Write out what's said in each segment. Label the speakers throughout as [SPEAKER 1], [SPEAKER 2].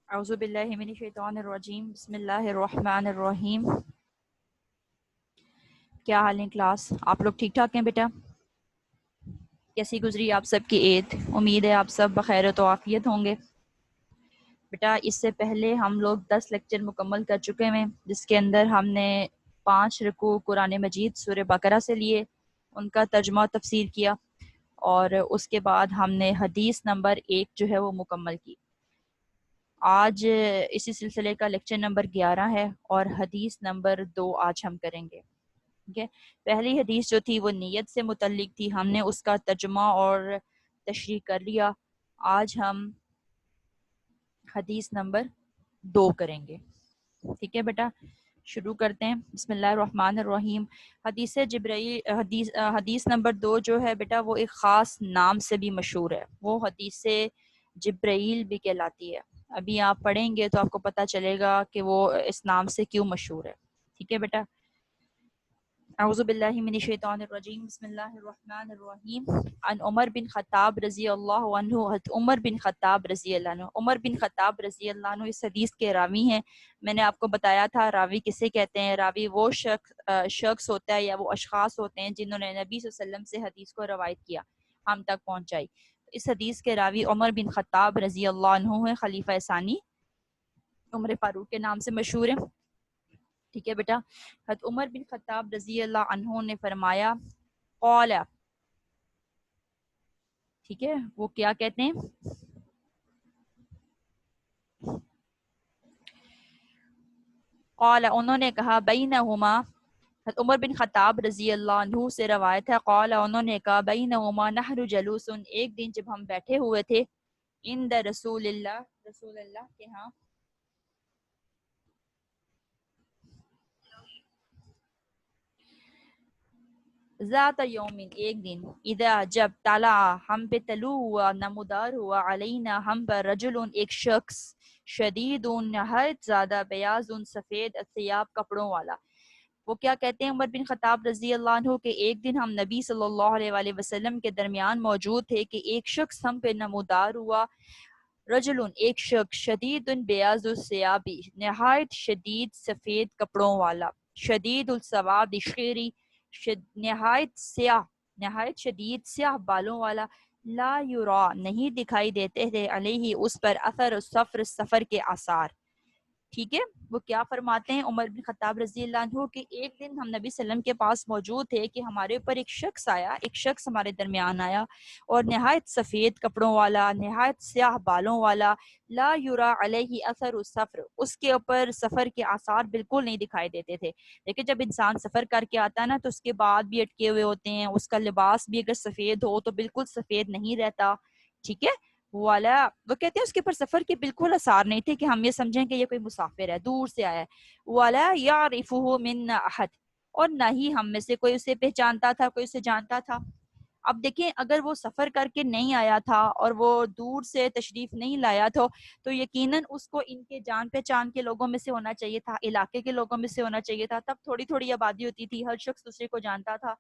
[SPEAKER 1] اعوذ باللہ من الشیطان الرجیم بسم اللہ الرحمن الرحیم۔ کیا حال ہے کلاس؟ آپ لوگ ٹھیک ٹھاک ہیں بیٹا؟ کیسی گزری آپ سب کی عید؟ امید ہے آپ سب بخیر و عافیت ہوں گے۔ بیٹا اس سے پہلے ہم لوگ 10 لیکچر مکمل کر چکے ہیں، جس کے اندر ہم نے 5 رکوع قرآن مجید سورہ بقرہ سے لیے، ان کا ترجمہ و تفسیر کیا، اور اس کے بعد ہم نے حدیث نمبر 1 جو ہے وہ مکمل کی۔ آج اسی سلسلے کا لیکچر نمبر 11 ہے اور حدیث نمبر 2 آج ہم کریں گے۔ ٹھیک ہے، پہلی حدیث جو تھی وہ نیت سے متعلق تھی، ہم نے اس کا ترجمہ اور تشریح کر لیا۔ آج ہم حدیث نمبر 2 کریں گے۔ ٹھیک ہے بیٹا، شروع کرتے ہیں۔ بسم اللہ الرحمن الرحیم۔ حدیث جبرائیل حدیث نمبر 2 جو ہے بیٹا وہ ایک خاص نام سے بھی مشہور ہے، وہ حدیث جبرائیل بھی کہلاتی ہے۔ ابھی آپ پڑھیں گے تو آپ کو پتہ چلے گا کہ وہ اس نام سے کیوں مشہور ہے۔ ٹھیک ہے بیٹا، اعوذ باللہ من الشیطان الرجیم بسم اللہ الرحمن الرحیم۔ عن عمر بن خطاب رضی اللہ عنہ، عمر بن خطاب رضی اللہ عنہ، عمر بن خطاب رضی اللہ عنہ اس حدیث کے راوی ہیں۔ میں نے آپ کو بتایا تھا راوی کسے کہتے ہیں۔ راوی وہ شخص ہوتا ہے یا وہ اشخاص ہوتے ہیں جنہوں نے نبی صلی اللہ علیہ وسلم سے حدیث کو روایت کیا، ہم تک پہنچائی۔ اس حدیث کے راوی عمر بن خطاب رضی اللہ عنہ ہیں، خلیفہ ثانی، عمر فاروق کے نام سے مشہور ہیں۔ ٹھیک ہے بیٹا، حضرت عمر بن خطاب رضی اللہ عنہ نے فرمایا قال، ٹھیک ہے وہ کیا کہتے ہیں، قال انہوں نے کہا، بینہما، حضرت عمر بن خطاب رضی اللہ عنہ سے روایت ہے، قال انہوں نے کہا، بینہما نحر جلوس، ایک دن جب ہم بیٹھے ہوئے تھے، عند رسول اللہ، رسول اللہ کے ہاں، ذات یومن، ایک دن، اذا جب طلع، ہم پہ طلوع ہوا، نمودار ہوا، علینا، ہم پر، رجل، ایک شخص، شدید، نہایت زیادہ، بیاض، سفید، الثیاب، کپڑوں والا۔ وہ کیا کہتے ہیں عمر بن خطاب رضی اللہ عنہ کہ ایک دن ہم نبی صلی اللہ علیہ وآلہ وسلم کے درمیان موجود تھے کہ ایک شخص ہم پہ نمودار ہوا، رجل، ایک شخص، شدید بیاض الثیاب، نہایت شدید سفید کپڑوں والا، شدید السواد شعری، نہایت سیاہ، نہایت شدید سیاہ بالوں والا، لا یرا، نہیں دکھائی دیتے تھے، علیہ، اس پر، اثر السفر، سفر کے آثار۔ ٹھیک ہے، وہ کیا فرماتے ہیں عمر بن خطاب رضی اللہ عنہ کہ ایک دن ہم نبی صلی اللہ علیہ وسلم کے پاس موجود تھے کہ ہمارے اوپر ایک شخص آیا، ایک شخص ہمارے درمیان آیا، اور نہایت سفید کپڑوں والا، نہایت سیاہ بالوں والا، لا یرا علیہ اثر السفر، اس کے اوپر سفر کے آثار بالکل نہیں دکھائی دیتے تھے۔ لیکن جب انسان سفر کر کے آتا ہے نا تو اس کے بعد بھی اٹکے ہوئے ہوتے ہیں، اس کا لباس بھی اگر سفید ہو تو بالکل سفید نہیں رہتا۔ ٹھیک ہے، والا، وہ کہتے ہیں اس کے اوپر سفر کے بالکل اثار نہیں تھے کہ ہم یہ سمجھیں کہ یہ کوئی مسافر ہے، دور سے آیا ہے۔ والا یعرفہ من احد، اور نہ ہی ہم میں سے کوئی اسے پہچانتا تھا، کوئی اسے جانتا تھا۔ اب دیکھیں اگر وہ سفر کر کے نہیں آیا تھا اور وہ دور سے تشریف نہیں لایا تھا تو یقیناً اس کو ان کے جان پہچان کے لوگوں میں سے ہونا چاہیے تھا، علاقے کے لوگوں میں سے ہونا چاہیے تھا، تب تھوڑی تھوڑی آبادی ہوتی تھی، ہر شخص دوسرے کو جانتا تھا۔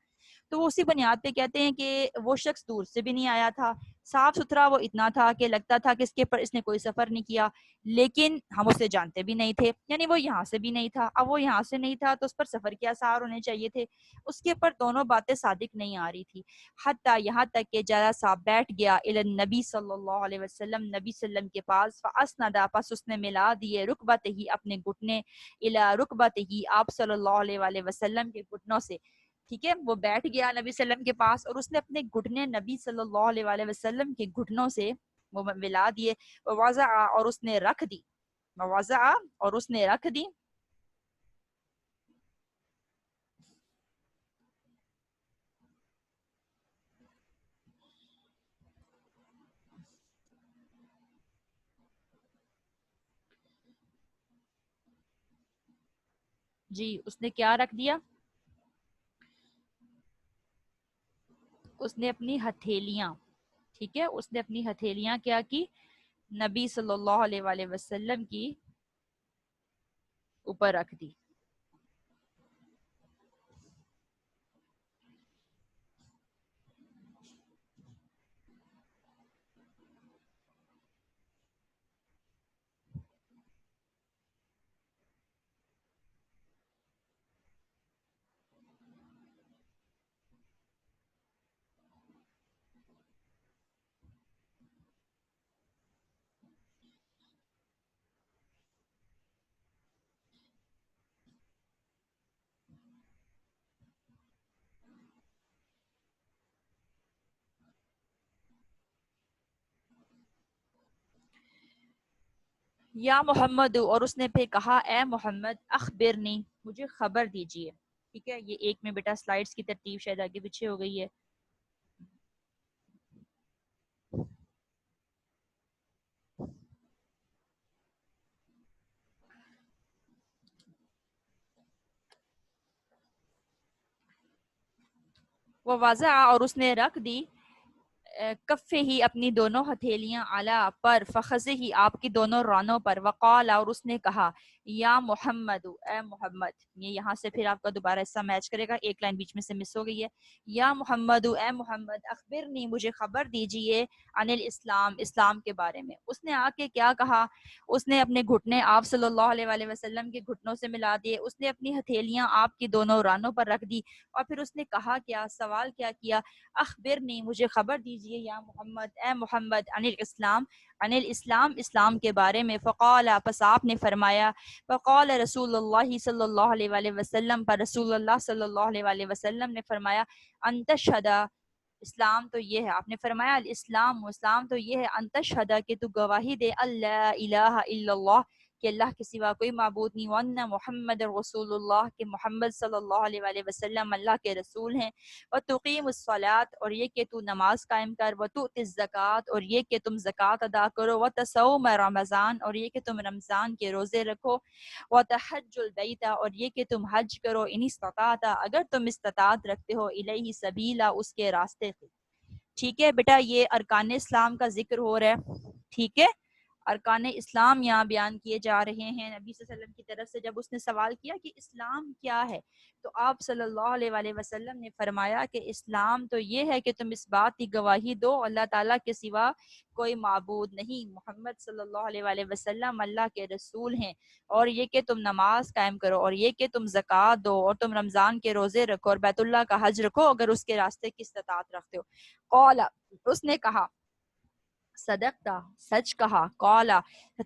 [SPEAKER 1] تو اسی بنیاد پہ کہتے ہیں کہ وہ شخص دور سے بھی نہیں آیا تھا، صاف ستھرا وہ اتنا تھا کہ لگتا تھا کہ اس کے پر اس نے کوئی سفر نہیں کیا، لیکن ہم اسے جانتے بھی نہیں تھے، یعنی وہ یہاں سے بھی نہیں تھا۔ اب وہ یہاں سے نہیں تھا تو اس پر سفر کے آثار ہونے چاہیے تھے، اس کے پر دونوں باتیں صادق نہیں آ رہی تھی۔ حتیٰ، یہاں تک کہ جرا سا بیٹھ گیا، الی النبی صلی اللہ علیہ وسلم، نبی صلی اللہ علیہ وسلم کے پاس، فاسندا، پس اس نے ملا دیے، رکبتہ ہی، اپنے گھٹنے، الی رکبتہ ہی، آپ صلی اللہ علیہ وآلہ وسلم کے گھٹنوں سے۔ ٹھیک ہے، وہ بیٹھ گیا نبی صلی اللہ علیہ وسلم کے پاس اور اس نے اپنے گھٹنے نبی صلی اللہ علیہ وآلہ وسلم کے گھٹنوں سے وہ ملا دیے، ووضع، اور اس نے رکھ دی، ووضع، اور اس نے رکھ دی، جی اس نے کیا رکھ دیا، اس نے اپنی ہتھیلیاں، ٹھیک ہے، اس نے اپنی ہتھیلیاں کیا کی، نبی صلی اللہ علیہ وآلہ وسلم کی اوپر رکھ دی۔ یا محمد، اور اس نے پھر کہا اے محمد، اخبرنی، مجھے خبر دیجیے. ٹھیک ہے، یہ ایک میں بیٹا سلائیڈز کی ترتیب شاید آگے پیچھے ہو گئی ہے. وہ واضح، اور اس نے رکھ دی کفے ہی، اپنی دونوں ہتھیلیاں، علا پر، فخذ ہی، آپ کی دونوں رانوں پر، وقال، اور اس نے کہا یا محمد، اے محمد. یہ یہاں سے پھر آپ کا دوبارہ حصہ میچ کرے گا، ایک لائن بیچ میں سے مس ہو گئی ہے. یا محمد، اے محمد، اخبرنی، مجھے خبر دیجئے، عن الاسلام، اسلام کے بارے میں. اس نے آ کے کیا کہا؟ اس نے اپنے گھٹنے آپ صلی اللہ علیہ وآلہ وسلم کے گھٹنوں سے ملا دیے، اس نے اپنی ہتھیلیاں آپ کی دونوں رانوں پر رکھ دی، اور پھر اس نے کہا کیا، سوال کیا کیا، اخبرنی، مجھے خبر دیجئے یا محمد، اے محمد، عن الاسلام، عن الاسلام، اسلام کے بارے میں. فقال، پس آپ نے فرمایا، فقال رسول اللہ صلی اللہ علیہ وآلہ وسلم، پر رسول اللہ صلی اللہ علیہ وآلہ وسلم نے فرمایا، ان تشہد، اسلام تو یہ ہے، آپ نے فرمایا الاسلام، اسلام تو یہ ہے، ان تشہد، کہ تو گواہی دے، اللہ الہ الا اللہ، کہ اللہ کے سوا کوئی معبود نہیں، وان محمد رسول اللہ، کہ محمد صلی اللہ علیہ وآلہ وسلم اللہ کے رسول ہیں، وتقیم الصلاۃ، اور یہ کہ تو نماز قائم کر، وتؤتی الزکوٰۃ، اور یہ کہ تم زکوٰۃ ادا کرو، وتصوم رمضان، اور یہ کہ تم رمضان کے روزے رکھو، وتحج البیت، اور یہ کہ تم حج کرو، ان استطاعت، اگر تم استطاعت رکھتے ہو، الیہ سبیلا، اس کے راستے سے. ٹھیک ہے بیٹا، یہ ارکان اسلام کا ذکر ہو رہا ہے. ٹھیک ہے، ارکان اسلام یہاں بیان کیے جا رہے ہیں. نبی صلی اللہ علیہ وسلم کی طرف سے جب اس نے سوال کیا کہ اسلام کیا ہے، تو آپ صلی اللہ علیہ وآلہ وسلم نے فرمایا کہ اسلام تو یہ ہے کہ تم اس بات کی گواہی دو، اللہ تعالیٰ کے سوا کوئی معبود نہیں، محمد صلی اللہ علیہ وآلہ وسلم اللہ کے رسول ہیں، اور یہ کہ تم نماز قائم کرو، اور یہ کہ تم زکوٰۃ دو، اور تم رمضان کے روزے رکھو، اور بیت اللہ کا حج رکھو اگر اس کے راستے کی استطاعت رکھتے ہو. قال، اس نے کہا، صدقتا، سچ کہا. قال،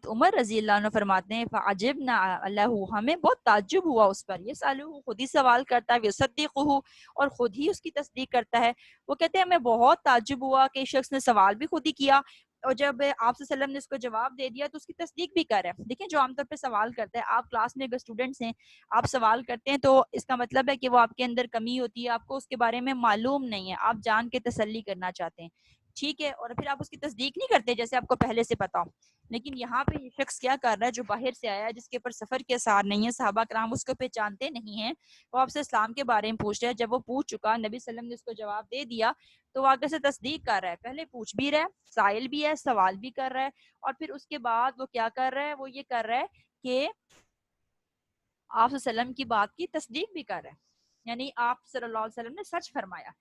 [SPEAKER 1] عمر رضی اللہ عنہ فرماتے ہیں، فعجبنا له، ہمیں بہت تعجب ہوا اس پر، یہ سالو خود ہی سوال کرتا ہے، یصدقہ، اور خود ہی اس کی تصدیق کرتا ہے. وہ کہتے ہیں ہمیں بہت تعجب ہوا کہ شخص نے سوال بھی خود ہی کیا، اور جب آپ صلی اللہ علیہ وسلم نے اس کو جواب دے دیا تو اس کی تصدیق بھی کر رہا ہے. دیکھیں جو عام طور پہ سوال کرتا ہے، آپ کلاس میں اگر اسٹوڈنٹس ہیں، آپ سوال کرتے ہیں تو اس کا مطلب ہے کہ وہ آپ کے اندر کمی ہوتی ہے، آپ کو اس کے بارے میں معلوم نہیں ہے، آپ جان کے تسلی کرنا چاہتے ہیں. ٹھیک ہے، اور پھر آپ اس کی تصدیق نہیں کرتے جیسے آپ کو پہلے سے پتا ہو. لیکن یہاں پہ یہ شخص کیا کر رہا ہے، جو باہر سے آیا ہے، جس کے اوپر سفر کے اثار نہیں ہے، صحابہ کرام اس کو پہچانتے نہیں ہیں، وہ آپ سے اسلام کے بارے میں پوچھ رہا ہے. جب وہ پوچھ چکا، نبی صلی اللہ علیہ وسلم نے اس کو جواب دے دیا، تو وہ آگے سے تصدیق کر رہا ہے. پہلے پوچھ بھی رہا ہے، سائل بھی ہے، سوال بھی کر رہا ہے، اور پھر اس کے بعد وہ کیا کر رہا ہے، وہ یہ کر رہا ہے کہ آپ صلی اللہ علیہ وسلم کی بات کی تصدیق بھی کر رہا ہے، یعنی آپ صلی اللہ علیہ وسلم نے سچ فرمایا.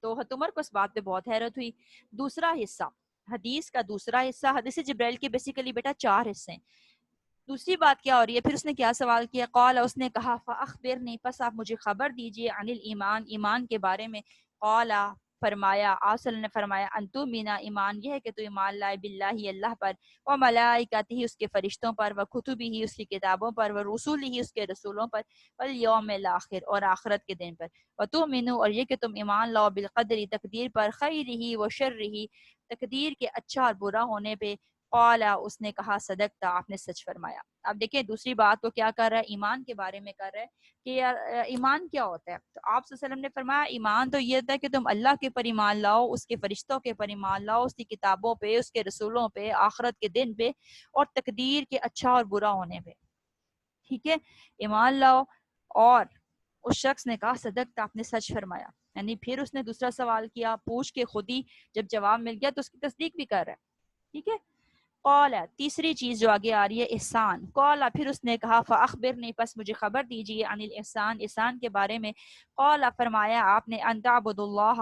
[SPEAKER 1] تو حضرت عمر کو اس بات پہ بہت حیرت ہوئی. دوسرا حصہ، حدیث کا دوسرا حصہ، حدیث جبرائیل کے بیسیکلی بیٹا 4 حصے ہیں. دوسری بات کیا ہو رہی ہے، پھر اس نے کیا سوال کیا، قال، اس نے کہا، فاخبرنی، پس آپ مجھے خبر دیجئے، عن الایمان، ایمان کے بارے میں. قال، فرمایا، آپ صلی اللہ علیہ وسلم نے فرمایا، ان تؤمن، ایمان یہ ہے کہ تو ایمان لائے، باللہ، اللہ پر، و ملائکتہ، اس کے فرشتوں پر، و کتبہ، اس کی کتابوں پر، و رسولہ، اس کے رسولوں پر، والیوم الاخر، اور آخرت کے دن پر، و تؤمنوا، اور یہ کہ تم ایمان لاؤ، بالقدر، تقدیر پر، خیرہ و شرہ، تقدیر کے اچھا اور برا ہونے پہ. قال، اس نے کہا، صدقتا، آپ نے سچ فرمایا. اب دیکھیں دوسری بات کو کیا کر رہا ہے، ایمان کے بارے میں کر رہا ہے کہ یار ایمان کیا ہوتا ہے. تو آپ صلی اللہ علیہ وسلم نے فرمایا ایمان تو یہ ہوتا ہے کہ تم اللہ کے پر ایمان لاؤ، اس کے فرشتوں کے پر ایمان لاؤ، اس کی کتابوں پہ، اس کے رسولوں پہ، آخرت کے دن پہ، اور تقدیر کے اچھا اور برا ہونے پہ. ٹھیک ہے، ایمان لاؤ. اور اس شخص نے کہا، صدقتا، آپ نے سچ فرمایا. یعنی پھر اس نے دوسرا سوال کیا، پوچھ کے خود ہی جب جواب مل گیا تو اس کی تصدیق بھی کر رہا ہے. ٹھیک ہے. قال، تیسری چیز جو آگے آ رہی ہے، احسان. قال، پھر اس نے کہا، فاخبرنی، پس مجھے خبر دیجیے، عن الاحسان، احسان کے بارے میں. قال، فرمایا آپ نے، ان تعبد اللہ،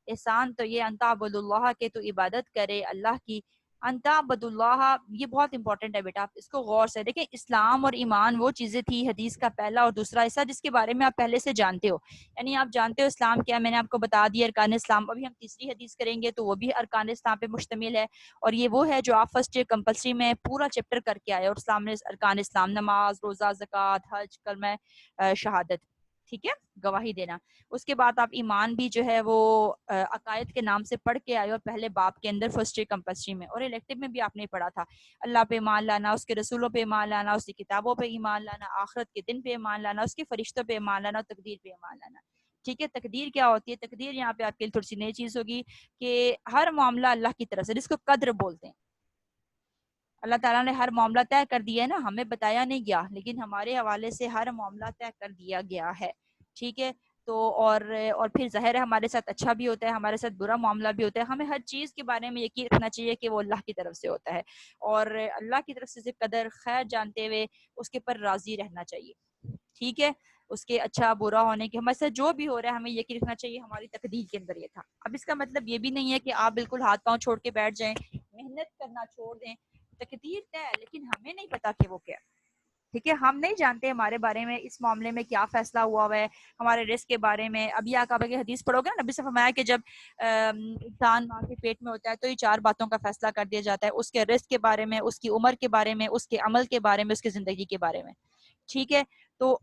[SPEAKER 1] احسان تو یہ، ان تعبد اللہ، کہ تو عبادت کرے اللہ کی. ان تعبد اللہ، یہ بہت امپورٹنٹ ہے بیٹا، آپ اس کو غور سے دیکھیں. اسلام اور ایمان وہ چیزیں تھی، حدیث کا پہلا اور دوسرا حصہ، جس کے بارے میں آپ پہلے سے جانتے ہو. یعنی آپ جانتے ہو اسلام کیا، میں نے آپ کو بتا دیا ارکان اسلام. ابھی ہم تیسری حدیث کریں گے تو وہ بھی ارکان اسلام پہ مشتمل ہے، اور یہ وہ ہے جو آپ فرسٹ ایئر کمپلسری میں پورا چیپٹر کر کے آئے، اور اسلام نے ارکان اسلام، نماز، روزہ، زکوٰۃ، حج، کلمہ شہادت. ٹھیک ہے، گواہی دینا. اس کے بعد آپ ایمان بھی جو ہے وہ عقائد کے نام سے پڑھ کے آئے اور پہلے باب کے اندر فرسٹ ایئر کمپلسری میں، اور الیکٹو میں بھی آپ نے پڑھا تھا اللہ پہ ایمان لانا، اس کے رسولوں پہ ایمان لانا، اس کی کتابوں پہ ایمان لانا، آخرت کے دن پہ ایمان لانا، اس کے فرشتوں پہ ایمان لانا، تقدیر پہ ایمان لانا. ٹھیک ہے، تقدیر کیا ہوتی ہے؟ تقدیر یہاں پہ آپ کے لیے تھوڑی سی نئی چیز ہوگی کہ ہر معاملہ اللہ کی طرف سے، جس کو قدر بولتے ہیں. اللہ تعالیٰ نے ہر معاملہ طے کر دیا ہے نا، ہمیں بتایا نہیں گیا لیکن ہمارے حوالے سے ہر معاملہ طے کر دیا گیا ہے. ٹھیک ہے، تو اور پھر ظاہر ہے ہمارے ساتھ اچھا بھی ہوتا ہے، ہمارے ساتھ برا معاملہ بھی ہوتا ہے. ہمیں ہر چیز کے بارے میں یقین رکھنا چاہیے کہ وہ اللہ کی طرف سے ہوتا ہے، اور اللہ کی طرف سے قدر خیر جانتے ہوئے اس کے پر راضی رہنا چاہیے. ٹھیک ہے، اس کے اچھا برا ہونے کے ہمارے ساتھ جو بھی ہو رہا ہے ہمیں یقین رکھنا چاہیے ہماری تقدیر کے اندر یہ تھا. اب اس کا مطلب یہ بھی نہیں ہے کہ آپ بالکل ہاتھ پاؤں چھوڑ کے بیٹھ جائیں، محنت کرنا چھوڑ دیں. تقدیر طے ہے لیکن ہمیں نہیں پتا کہ وہ کیا. ٹھیک ہے، ہم نہیں جانتے ہمارے بارے میں اس معاملے میں کیا فیصلہ ہوا ہے، ہمارے رزق کے بارے میں. ابھی آقا کی حدیث پڑھو گے نا، نبی سے فرمایا کہ جب انسان ماں کے پیٹ میں ہوتا ہے تو یہ 4 باتوں کا فیصلہ کر دیا جاتا ہے، اس کے رزق کے بارے میں، اس کی عمر کے بارے میں، اس کے عمل کے بارے میں، اس کی زندگی کے بارے میں. ٹھیک ہے، تو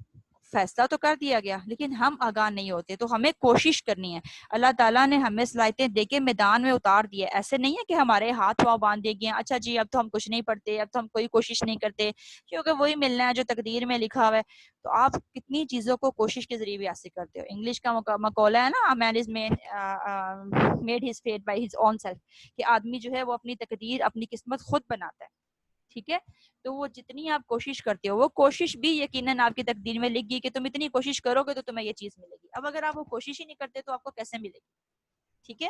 [SPEAKER 1] فیصلہ تو کر دیا گیا لیکن ہم آگاہ نہیں ہوتے. تو ہمیں کوشش کرنی ہے. اللہ تعالیٰ نے ہمیں صلاحیتیں دے کے میدان میں اتار دیا. ایسے نہیں ہے کہ ہمارے ہاتھ پاؤں باندھ دیے گئے اچھا جی اب تو ہم کچھ نہیں پڑھتے، اب تو ہم کوئی کوشش نہیں کرتے کیونکہ وہی ملنا ہے جو تقدیر میں لکھا ہوا ہے. تو آپ کتنی چیزوں کو کوشش کے ذریعے بھی حاصل کرتے ہو. انگلش کا مقولہ ہے نا، man is made his fate by his own self, کہ آدمی جو ہے وہ اپنی تقدیر، اپنی قسمت خود بناتا ہے. ٹھیک ہے، تو وہ جتنی آپ کوشش کرتے ہو وہ کوشش بھی یقیناً آپ کی تقدیر میں لکھ گئی کہ تم اتنی کوشش کرو گے تو تمہیں یہ چیز ملے گی. اب اگر آپ وہ کوشش ہی نہیں کرتے تو آپ کو کیسے ملے گی؟ ٹھیک ہے،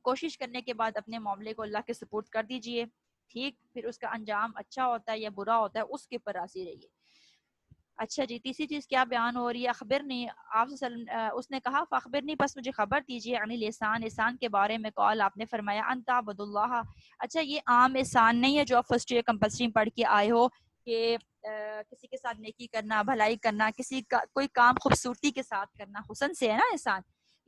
[SPEAKER 1] کوشش کرنے کے بعد اپنے معاملے کو اللہ کے سپورٹ کر دیجئے. ٹھیک، پھر اس کا انجام اچھا ہوتا ہے یا برا ہوتا ہے اس کے پر راضی رہیے. اچھا جی، تیسری چیز کیا بیان ہو رہی ہے؟ اخبرنی، آپ اس نے کہا فاخبرنی، پس مجھے خبر دیجیے، عن الاحسان، احسان کے بارے میں. قال، آپ نے فرمایا، ان تعبد اللہ. اچھا یہ عام احسان نہیں ہے جو آپ فرسٹ ایئر کمپلسری پڑھ کے آئے ہو کہ کسی کے ساتھ نیکی کرنا، بھلائی کرنا، کسی کا کوئی کام خوبصورتی کے ساتھ کرنا، حسن سے ہے نا احسان.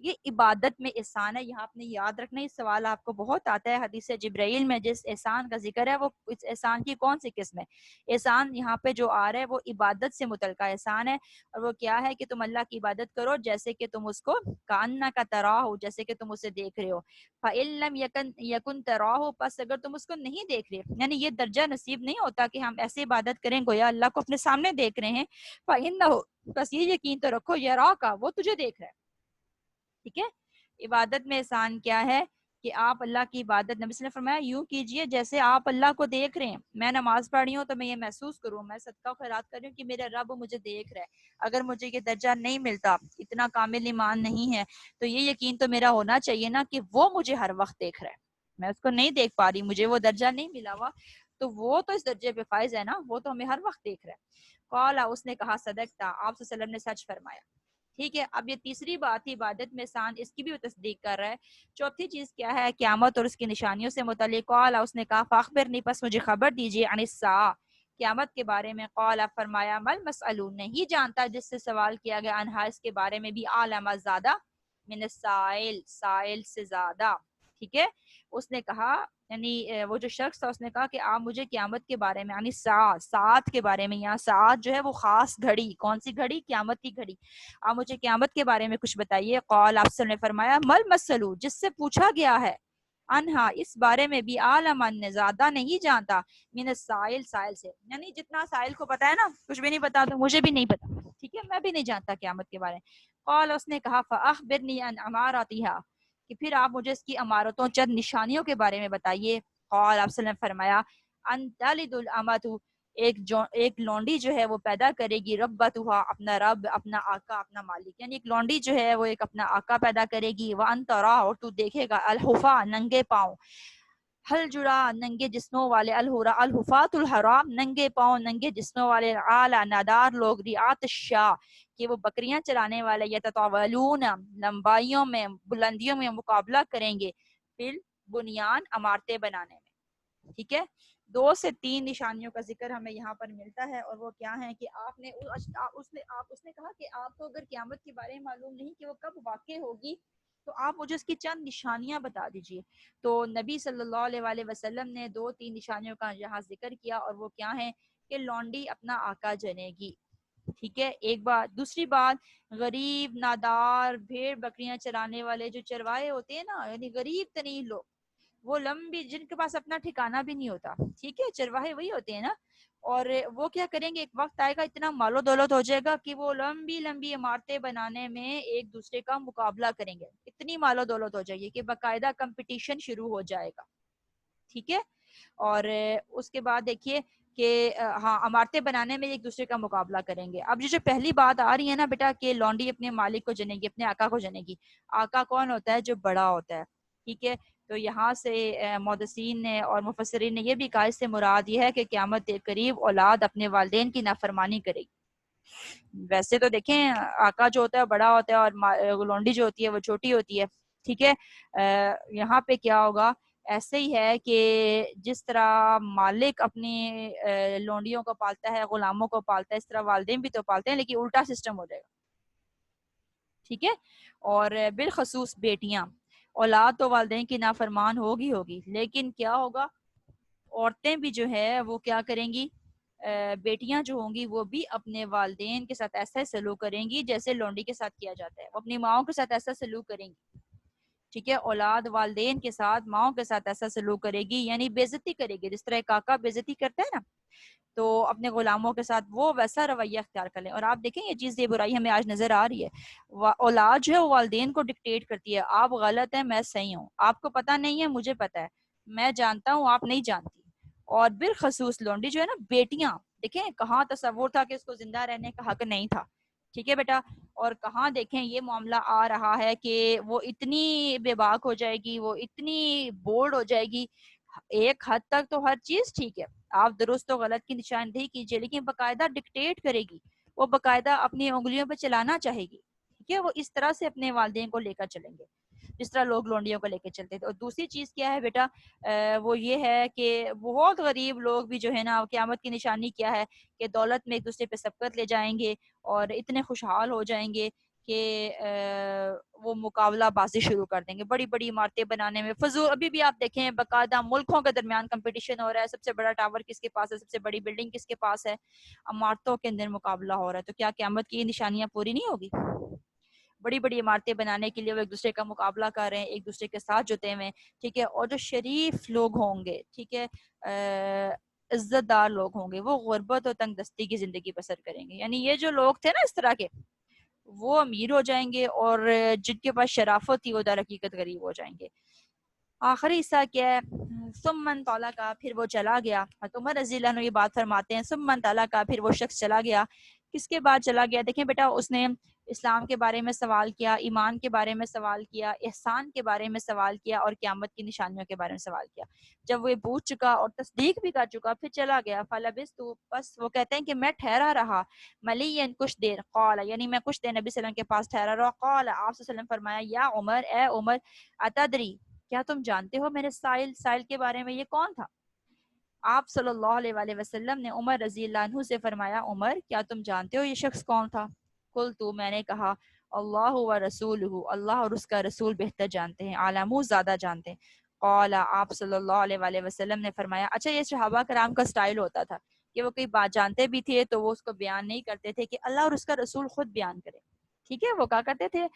[SPEAKER 1] یہ عبادت میں احسان ہے. یہاں آپ نے یاد رکھنا، یہ سوال آپ کو بہت آتا ہے. حدیث جبرائیل میں جس احسان کا ذکر ہے وہ اس احسان کی کون سی قسم ہے؟ احسان یہاں پہ جو آ رہا ہے وہ عبادت سے متعلقہ احسان ہے. اور وہ کیا ہے کہ تم اللہ کی عبادت کرو جیسے کہ تم اس کو کاننا کا تراہ ہو، جیسے کہ تم اسے دیکھ رہے ہو. فَإِن لَمْ يَكُنْ تَرَاهُ، پس اگر تم اس کو نہیں دیکھ رہے، یعنی یہ درجہ نصیب نہیں ہوتا کہ ہم ایسے عبادت کریں گویا اللہ کو اپنے سامنے دیکھ رہے ہیں. فَإِنَّهُ، بس یہ یقین تو رکھو، یراک، وہ تجھے دیکھ رہا ہے. ٹھیک ہے، عبادت میں احسان کیا ہے کہ آپ اللہ کی عبادت، نبی صلی اللہ علیہ وسلم نے فرمایا یوں کیجئے جیسے آپ اللہ کو دیکھ رہے ہیں. میں نماز پڑھ رہی ہوں تو میں یہ محسوس کروں، میں صدقہ و خیرات کر رہی ہوں کہ میرا رب مجھے دیکھ رہا ہے. اگر مجھے یہ درجہ نہیں ملتا، اتنا کامل ایمان نہیں ہے، تو یہ یقین تو میرا ہونا چاہیے نا کہ وہ مجھے ہر وقت دیکھ رہا ہے. میں اس کو نہیں دیکھ پا رہی، مجھے وہ درجہ نہیں ملا ہوا، تو وہ تو اس درجے پہ فائز ہے نا، وہ تو ہمیں ہر وقت دیکھ رہا ہے. قال، اس نے کہا صدقتا، آپ صلی اللہ علیہ وسلم نے سچ فرمایا. ٹھیک ہے، اب یہ تیسری بات تھی عبادت میں احسان، اس کی بھی وہ تصدیق کر رہا ہے. چوتھی چیز کیا ہے؟ قیامت اور اس کی نشانیوں سے متعلق. قال، اس نے کہا فاخبرنی، پس مجھے خبر دیجیے، عن الساعہ، قیامت کے بارے میں. قال، فرمایا مل مسئلون، نہیں جانتا جس سے سوال کیا گیا، انہا، اس کے بارے میں بھی، عالم زیادہ، من السائل، سائل سے زیادہ. ٹھیک ہے، اس نے کہا یعنی وہ جو شخص تھا اس نے کہا کہ آپ مجھے قیامت کے بارے میں، یعنی ساعت کے بارے میں، یہاں ساعت جو ہے وہ خاص گھڑی، کون سی گھڑی؟ قیامت کی گھڑی. آپ مجھے قیامت کے بارے میں کچھ بتائیے. قال، آپ سے نے فرمایا مل مسلو، جس سے پوچھا گیا ہے، انہا، اس بارے میں بھی، عالم، نے زیادہ نہیں جانتا، من السائل، سائل سے. یعنی جتنا سائل کو پتا ہے نا، کچھ بھی نہیں پتا تو مجھے بھی نہیں پتا. ٹھیک ہے، میں بھی نہیں جانتا قیامت کے بارے میں. قال، اس نے کہا فاخبرنی عن اماراتها، کہ پھر آپ مجھے اس کی امارتوں، چند نشانیوں کے بارے میں بتائیے. قال، آپ نے فرمایا ان تلد الامۃ، ایک لونڈی جو ہے وہ پیدا کرے گی، ربتھا، اپنا رب، اپنا آقا، اپنا مالک. یعنی ایک لونڈی جو ہے وہ ایک اپنا آقا پیدا کرے گی. وان ترا، اور تو دیکھے گا، الحفا، ننگے پاؤں، حل جڑا، ننگے جسموں والے، الحرا، الحفات الحرام، ننگے پاؤں، ننگے جسموں والے، اعلی، نادار لوگ، ریات الشاہ، کہ وہ بکریاں چلانے والے، یتطاولون، لمبائیوں میں، بلندیوں میں مقابلہ کریں گے، پھر بنیان، عمارتیں بنانے میں. ٹھیک ہے، 2 سے 3 نشانیوں کا ذکر ہمیں یہاں پر ملتا ہے. اور وہ کیا ہے کہ آپ نے اس نے کہا کہ آپ کو اگر قیامت کے بارے میں معلوم نہیں کہ وہ کب واقع ہوگی تو آپ مجھے اس کی چند نشانیاں بتا دیجئے. تو نبی صلی اللہ علیہ وآلہ وسلم نے 2-3 نشانیوں کا یہاں ذکر کیا، اور وہ کیا ہے کہ لونڈی اپنا آقا جنے گی. ٹھیک ہے ایک بات. دوسری بات, غریب نادار بھیڑ بکریاں چرانے والے جو چرواہے ہوتے ہیں نا, یعنی غریب ترین لوگ, وہ لمبی, جن کے پاس اپنا ٹھکانہ بھی نہیں ہوتا, ٹھیک ہے, چرواہے وہی ہوتے ہیں نا, اور وہ کیا کریں گے, ایک وقت آئے گا اتنا مال و دولت ہو جائے گا کہ وہ لمبی لمبی عمارتیں بنانے میں ایک دوسرے کا مقابلہ کریں گے, اتنی مال و دولت ہو جائے گی کہ باقاعدہ کمپٹیشن شروع ہو جائے گا. ٹھیک ہے, اور اس کے بعد دیکھیے کہ ہاں عمارتیں بنانے میں ایک دوسرے کا مقابلہ کریں گے. اب یہ جو پہلی بات آ رہی ہے نا بیٹا کہ لونڈی اپنے مالک کو جنے گی, اپنے آقا کو جنے گی. آقا کون ہوتا ہے؟ جو بڑا ہوتا ہے. ٹھیک ہے, تو یہاں سے محدثین نے اور مفسرین نے یہ بھی کہا, اس سے مراد یہ ہے کہ قیامت کے قریب اولاد اپنے والدین کی نافرمانی کرے گی. ویسے تو دیکھیں آقا جو ہوتا ہے بڑا ہوتا ہے اور لونڈی جو ہوتی ہے وہ چھوٹی ہوتی ہے. ٹھیک ہے, یہاں پہ کیا ہوگا, ایسے ہی ہے کہ جس طرح مالک اپنی لونڈیوں کو پالتا ہے, غلاموں کو پالتا ہے, اس طرح والدین بھی تو پالتے ہیں, لیکن الٹا سسٹم ہو جائے گا. ٹھیک ہے, اور بالخصوص بیٹیاں, اولاد تو والدین کی نافرمان ہوگی, لیکن کیا ہوگا, عورتیں بھی جو ہے وہ کیا کریں گی, بیٹیاں جو ہوں گی وہ بھی اپنے والدین کے ساتھ ایسا سلوک کریں گی جیسے لونڈی کے ساتھ کیا جاتا ہے, وہ اپنی ماؤں کے ساتھ ایسا سلوک کریں گی. ٹھیک ہے, اولاد والدین کے ساتھ ماؤں کے ساتھ ایسا سلوک کرے گی, یعنی بے عزتی کرے گی, جس طرح ایک آقا بے عزتی کرتا ہے نا, تو اپنے غلاموں کے ساتھ وہ ویسا رویہ اختیار کر لیں. اور آپ دیکھیں یہ چیز, یہ برائی ہمیں آج نظر آ رہی ہے. اولاد جو ہے وہ والدین کو ڈکٹیٹ کرتی ہے, آپ غلط ہیں میں صحیح ہوں, آپ کو پتہ نہیں ہے مجھے پتہ ہے, میں جانتا ہوں آپ نہیں جانتی. اور بالخصوص لونڈی جو ہے نا, بیٹیاں دیکھیں کہاں تصور تھا کہ اس کو زندہ رہنے کا حق نہیں تھا. ٹھیک ہے بیٹا, اور کہاں دیکھیں یہ معاملہ آ رہا ہے کہ وہ اتنی بے باک ہو جائے گی, وہ اتنی بولڈ ہو جائے گی. ایک حد تک تو ہر چیز ٹھیک ہے, آپ درست و غلط کی نشاندہی کیجیے, لیکن باقاعدہ ڈکٹیٹ کرے گی, وہ باقاعدہ اپنی انگلیوں پہ چلانا چاہے گی. ٹھیک ہے, وہ اس طرح سے اپنے والدین کو لے کر چلیں گے جس طرح لوگ لونڈیوں کو لے کے چلتے تھے. اور دوسری چیز کیا ہے بیٹا, وہ یہ ہے کہ بہت غریب لوگ بھی جو ہے نا, قیامت کی نشانی کیا ہے کہ دولت میں ایک دوسرے پہ سبقت لے جائیں گے اور اتنے خوشحال ہو جائیں گے کہ وہ مقابلہ بازی شروع کر دیں گے, بڑی بڑی عمارتیں بنانے میں فضول. ابھی بھی آپ دیکھیں باقاعدہ ملکوں کے درمیان کمپٹیشن ہو رہا ہے, سب سے بڑا ٹاور کس کے پاس ہے, سب سے بڑی بلڈنگ کس کے پاس ہے, عمارتوں کے اندر مقابلہ ہو رہا ہے. تو کیا قیامت کی نشانیاں پوری نہیں ہوگی؟ بڑی بڑی عمارتیں بنانے کے لیے وہ ایک دوسرے کا مقابلہ کر رہے ہیں, ایک دوسرے کے ساتھ جتے ہوئے. ٹھیک ہے, اور جو شریف لوگ ہوں گے, ٹھیک ہے, عزت دار لوگ ہوں گے, وہ غربت اور تنگ دستی کی زندگی بسر کریں گے. یعنی یہ جو لوگ تھے نا اس طرح کے, وہ امیر ہو جائیں گے, اور جن کے پاس شرافت تھی وہ در حقیقت غریب ہو جائیں گے. آخری حصہ کیا ہے, ثم من طلق کا, پھر وہ چلا گیا. عمر رضی اللہ عنہ یہ بات فرماتے ہیں, ثم من طلق کا, پھر وہ شخص چلا گیا. کس کے بعد چلا گیا؟ دیکھیں بیٹا, اس نے اسلام کے بارے میں سوال کیا, ایمان کے بارے میں سوال کیا, احسان کے بارے میں سوال کیا, اور قیامت کی نشانیوں کے بارے میں سوال کیا. جب وہ پوچھ چکا اور تصدیق بھی کر چکا, پھر چلا گیا. فلبثت, بس وہ کہتے ہیں کہ میں ٹھہرا رہا, ملین, کچھ دیر. قال, یعنی میں کچھ دیر نبی صلی اللہ علیہ وسلم کے پاس ٹھہرا رہا. قال, آپ صلی اللہ علیہ وسلم فرمایا, یا عمر, اے عمر, اتدری, کیا تم جانتے ہو میرے سائل کے بارے میں یہ کون تھا؟ آپ صلی اللہ علیہ وآلہ وسلم نے عمر رضی اللہ عنہ سے فرمایا, عمر کیا تم جانتے ہو یہ شخص کون تھا؟ قلت, میں نے کہا, اللہ و رسولہ, اللہ اور اس کا رسول بہتر جانتے ہیں, عالمو زیادہ جانتے ہیں. قال, آپ صلی اللہ علیہ وآلہ وسلم نے فرمایا. اچھا, یہ صحابہ کرام کا سٹائل ہوتا تھا کہ وہ کوئی بات جانتے بھی تھے تو وہ اس کو بیان نہیں کرتے تھے, کہ اللہ اور اس کا رسول خود بیان کرے. ٹھیک ہے, وہ کہا کرتے تھے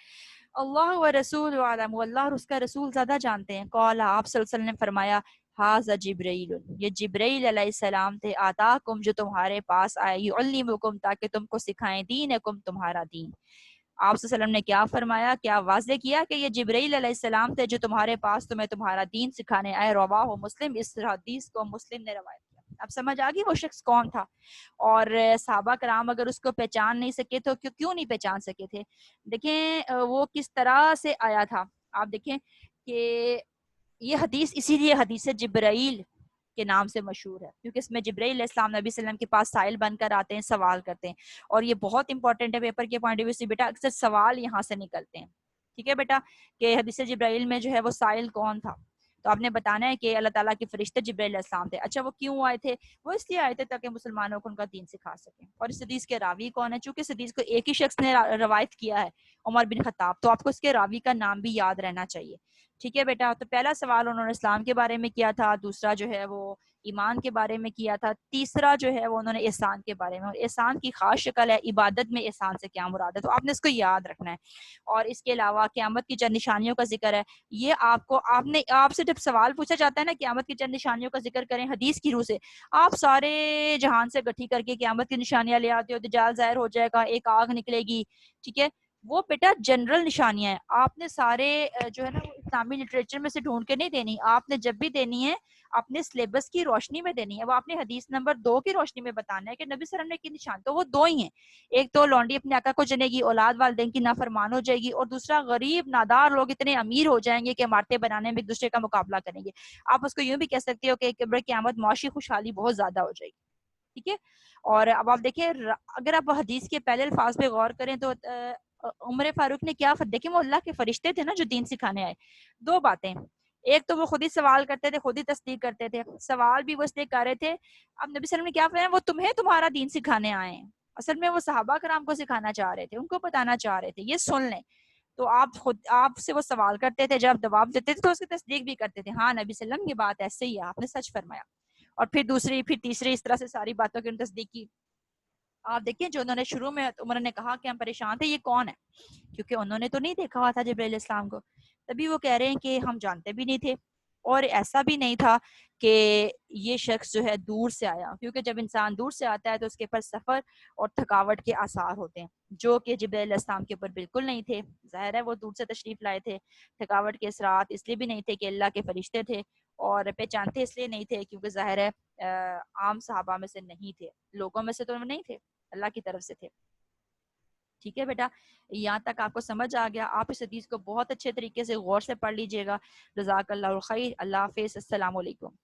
[SPEAKER 1] اللہ و رسول عالم, اللہ اور اس کا رسول زیادہ جانتے ہیں. قال, آپ صلی اللہ علیہ وسلم نے فرمایا, ھذا جبرائیل, یہ جبرائیل علیہ السلام تھے, آتاکم, جو تمہارے پاس آئے, یعلمکم, تاکہ تم کو سکھائیں, دینکم, تمہارا دین. آپ صلی اللہ علیہ وسلم نے کیا فرمایا, کیا واضح کیا کہ یہ جبرائیل علیہ السلام تھے جو تمہارے پاس تمہیں تمہارا دین سکھانے آئے. رواہ مسلم, اس حدیث کو مسلم نے روایت کیا. اب سمجھ آ گئی وہ شخص کون تھا, اور صحابہ کرام اگر اس کو پہچان نہیں سکے تو کیوں نہیں پہچان سکے تھے؟ دیکھیں وہ کس طرح سے آیا تھا. آپ دیکھیں کہ یہ حدیث اسی لیے حدیث جبرائیل کے نام سے مشہور ہے, کیونکہ اس میں جبرائیل علیہ السلام نبی صلی اللہ علیہ وسلم کے پاس سائل بن کر آتے ہیں, سوال کرتے ہیں. اور یہ بہت امپورٹنٹ ہے پیپر کے پوائنٹ آف ویو سے بیٹا, اکثر سوال یہاں سے نکلتے ہیں. ٹھیک ہے بیٹا, کہ حدیث جبرائیل میں جو ہے وہ سائل کون تھا, تو آپ نے بتانا ہے کہ اللہ تعالیٰ کے فرشتے جبرائیل علیہ السلام تھے. اچھا, وہ کیوں آئے تھے؟ وہ اس لیے آئے تھے تاکہ مسلمانوں کو ان کا دین سکھا سکیں. اور اس حدیث کے راوی کون ہے؟ چونکہ اس حدیث کو ایک ہی شخص نے روایت کیا ہے, عمر بن خطاب, تو آپ کو اس کے راوی کا نام بھی یاد رہنا چاہیے. ٹھیک ہے بیٹا. تو پہلا سوال انہوں نے اسلام کے بارے میں کیا تھا, دوسرا جو ہے وہ ایمان کے بارے میں کیا تھا, تیسرا جو ہے وہ انہوں نے احسان کے بارے میں. اور احسان کی خاص شکل ہے عبادت میں احسان سے کیا مراد ہے, تو آپ نے اس کو یاد رکھنا ہے. اور اس کے علاوہ قیامت کی چند نشانیوں کا ذکر ہے. یہ آپ سے جب سوال پوچھا جاتا ہے نا قیامت کی چند نشانیوں کا ذکر کریں حدیث کی روح سے, آپ سارے جہان سے گٹھی کر کے قیامت کی نشانیاں لے آتے ہو, دجال ظاہر ہو جائے گا, ایک آگ نکلے گی, ٹھیک ہے. وہ بیٹا جنرل نشانیاں ہیں, آپ نے سارے جو ہے نا وہ اسلامی لٹریچر میں سے ڈھونڈ کے نہیں دینی. آپ نے جب بھی دینی ہے اپنے سلیبس کی روشنی میں دینی ہے. وہ آپ نے حدیث نمبر 2 کی روشنی میں بتانا ہے کہ نبی صلی اللہ علیہ وسلم نے کی نشان تو وہ دو ہی ہیں. ایک تو لونڈی اپنے آقا کو جنے گی, اولاد والدین کی نافرمان ہو جائے گی, اور دوسرا غریب نادار لوگ اتنے امیر ہو جائیں گے کہ عمارتیں بنانے میں ایک دوسرے کا مقابلہ کریں گے. آپ اس کو یوں بھی کہہ سکتے ہو کہ قیامت معاشی خوشحالی بہت زیادہ ہو جائے گی, ٹھیک ہے. اور اب آپ دیکھیں اگر آپ حدیث کے پہلے الفاظ پہ غور کریں تو عمر فاروق نے کیا دیکھیں, وہ اللہ کے فرشتے تھے نا جو دین سکھانے آئے. دو باتیں, ایک تو وہ خود ہی سوال کرتے تھے, خود ہی تصدیق کرتے تھے, سوال بھی وہ اس لیے کر رہے تھے. اب نبی صلی اللہ علیہ وسلم نے کیا فرمایا, وہ تمہیں تمہارا دین سکھانے آئے ہیں. اصل میں وہ صحابہ کرام کو سکھانا چاہ رہے تھے, ان کو بتانا چاہ رہے تھے, یہ سن لیں. تو آپ سے وہ سوال کرتے تھے, جب جواب دیتے تھے تو اس کی تصدیق بھی کرتے تھے, ہاں نبی صلی اللہ علیہ وسلم یہ بات ایسے ہی ہے, آپ نے سچ فرمایا. اور پھر دوسری, پھر تیسری, اس طرح سے ساری باتوں کی تصدیق کی. آپ دیکھیں جو انہوں نے شروع میں عمر نے کہا کہ ہم پریشان تھے, یہ کون ہے, کیونکہ انہوں نے تو نہیں دیکھا ہوا تھا جبرائیل علیہ السلام کو. تبھی وہ کہہ رہے ہیں کہ ہم جانتے بھی نہیں تھے, اور ایسا بھی نہیں تھا کہ یہ شخص جو ہے دور سے آیا, کیونکہ جب انسان دور سے آتا ہے تو اس کے پر سفر اور تھکاوٹ کے آثار ہوتے ہیں, جو کہ جبرائیل علیہ السلام کے اوپر بالکل نہیں تھے. ظاہر ہے وہ دور سے تشریف لائے تھے, تھکاوٹ کے اثرات اس لیے بھی نہیں تھے کہ اللہ کے فرشتے تھے, اور پہچانتے اس لیے نہیں تھے کیونکہ ظاہر ہے عام صحابہ میں سے نہیں تھے, لوگوں میں سے تو نہیں تھے, اللہ کی طرف سے تھے. ٹھیک ہے بیٹا, یہاں تک آپ کو سمجھ آ گیا. آپ اس حدیث کو بہت اچھے طریقے سے غور سے پڑھ لیجئے گا. جزاک اللہ خیر. اللہ حافظ. السلام علیکم.